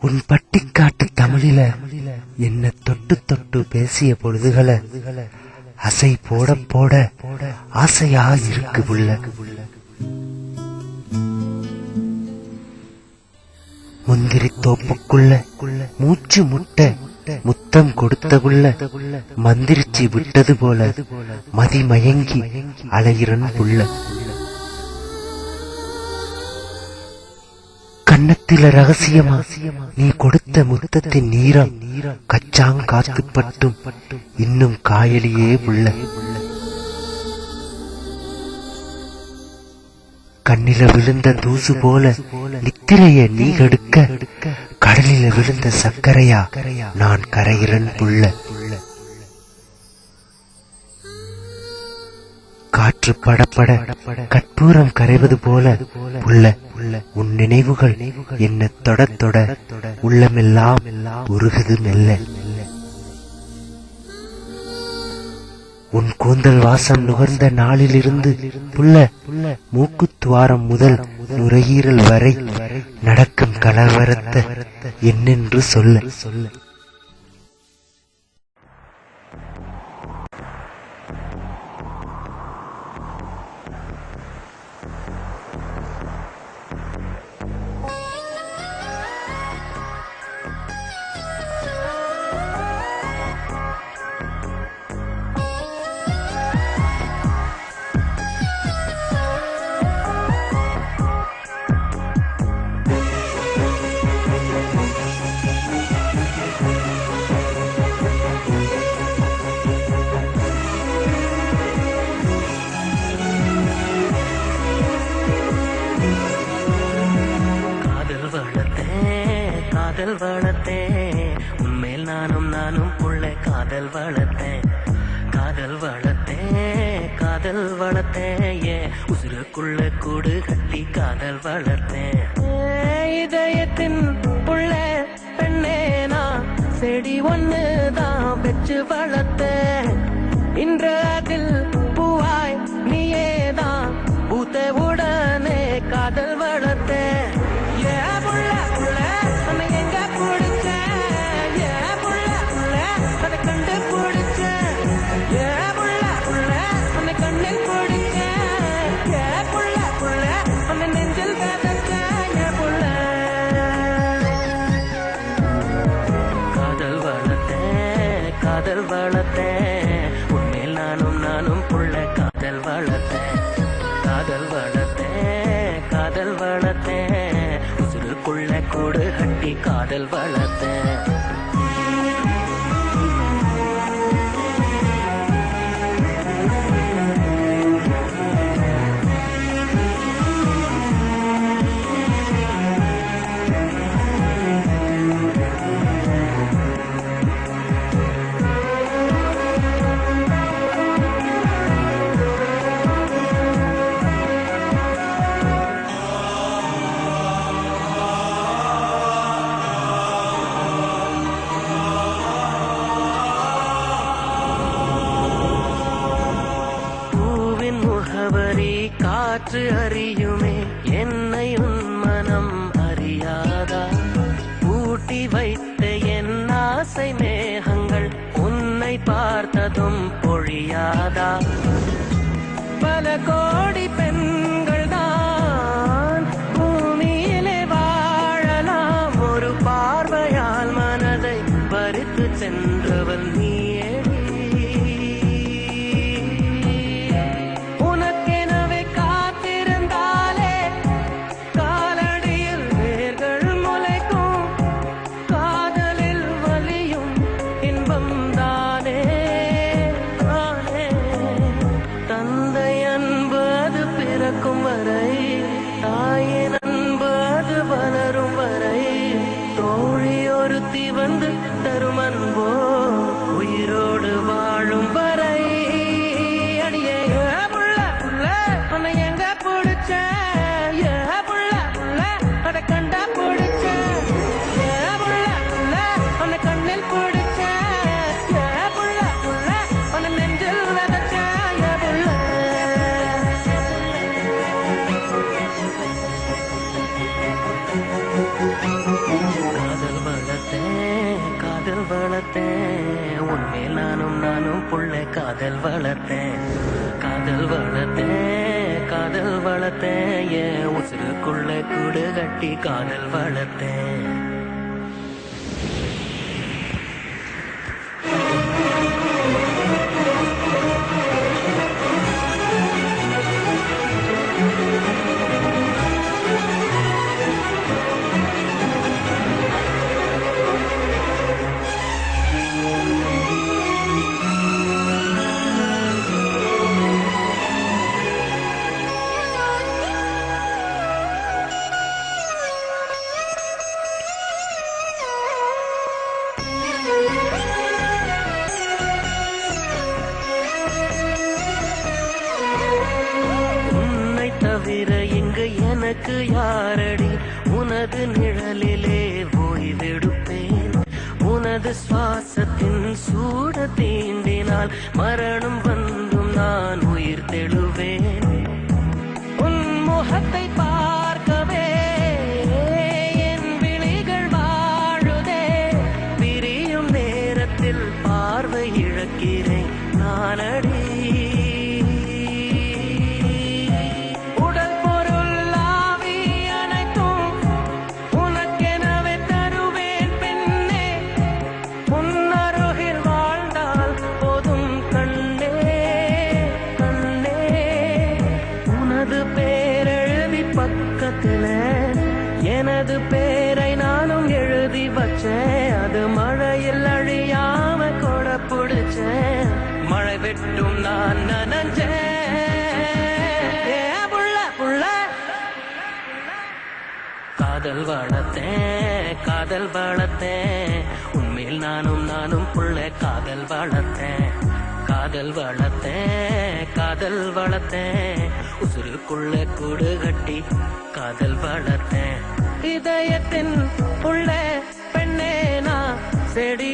உன் பட்டிக்காட்டு தமிழில என்ன தொட்டு தொட்டு பேசிய பொழுதுகளை அசை போட போட ஆசையா இருக்கு புள்ள. முந்திரி தோப்புக்குள்ள மூச்சு முட்டை முத்தம் கொடுத்த புள்ள மந்திரிச்சு விட்டது போல மதிமயங்கி அலையிறன் புள்ள. கன்னத்தில ரகசியமா நீ கொடுத்த முத்தத்தின் நீரம் கச்சாங்காத்து பட்டும் இன்னும் காயலியே புள்ள. கண்ணில விழுந்த தூசு போல நித்திரைய நீ கெடுக்க கடலில விழுந்த சக்கரையா நான் கரையிறன் புள்ள. காற்று படப்பட கற்பூரம் கரைவது போல புள்ள உன் நினைவுகள் என்ன தொட தொட உள்ளமெல்லாம் உருகுது மெல்ல. உன் கூந்தல் வாசம் நுகர்ந்த நாளிலிருந்து புள்ள மூக்குத்துவாரம் முதல் நுரையீரல் வரை நடக்கும் கலவரத்தை என்னென்று சொல்ல. காதல் வளர்த்தேன் உன்மேல் நானும் புள்ள காதல் வளர்த்தேன் காதல் வளர்த்தேன் ஏன் உசுருக்குள்ள கூடு கட்டி காதல் வளர்த்தேன். இதயத்தின் புள்ள பெண்ணே நான் செடி ஒண்ணுதான் வச்சு வளர்த்தேன். இன்று அதில் பூவாய் நீயேதான் பூத்த உடனே காதல் வளர்த்தேன். காதல் வளர்த்தேன் உன்மேல் நானும் புள்ள காதல் வளர்த்தேன். காதல் வளர்த்தேன் உசுருக்குள்ள கூடு கட்டி காதல் வளர்த்தேன். காற்று அறியுமே என்னை உன் மனம் அறியாதா? ஊட்டி வைத்த என் ஆசை மேகங்கள் உன்னை பார்த்ததும் பொழியாதா? பல கோடி பெண்கள் தான் பூமியிலே வாழலாம். ஒரு பார்வையால் மனதை பறித்து சென்றவள் நீயே. வந்து தரும் அன்போ உயிரோடு வாழும் வரை. அடியே புள்ள புள்ள உன்னை எங்க பிடிச்ச புள்ள புள்ள அட கண்டா பிடிச்ச புள்ள புள்ள உன்னை கண்ணில் பிடிச்ச புள்ள புள்ள உன்னை நெஞ்சில் விதைச்ச புள்ள. காதல் வளர்த்தேன் உன்மேல் நானும் புள்ள காதல் வளர்த்தேன் காதல் வளர்த்தேன் காதல் வளர்த்தேன் என் உசுருக்குள்ள கூடு கட்டி காதல் வளர்த்தேன் தவிர இங்கு எனக்கு யாரடி உனது நிழலிலே ஓய்வெடுப்பேன் உனது சுவாசத்தின் சூட தீண்டினால் மரணம் வந்தும் நான் உயிர் தெழுவேன் உன் முகத்தை பார்க்கவே என் விழிகள் வாழுதே பிரியும் நேரத்தில் பார்வை இழக்கிறேன் நானடி எனது பேரை நானும் எழுதி வச்சேன் அது மழையில் அழியாம கொட பிடிச்சேன் மழை வெட்டும் நான் நனஞ்சேன் புள்ள புள்ள காதல் வளர்த்தேன் உண்மையில் நானும் புள்ள காதல் வளர்த்தேன் காதல் வளர்த்தேன் உசுருக்குள்ள கூடு கட்டி காதல் வளர்த்தேன் இதயத்தின் உள்ள பெண்ணே நான் செடி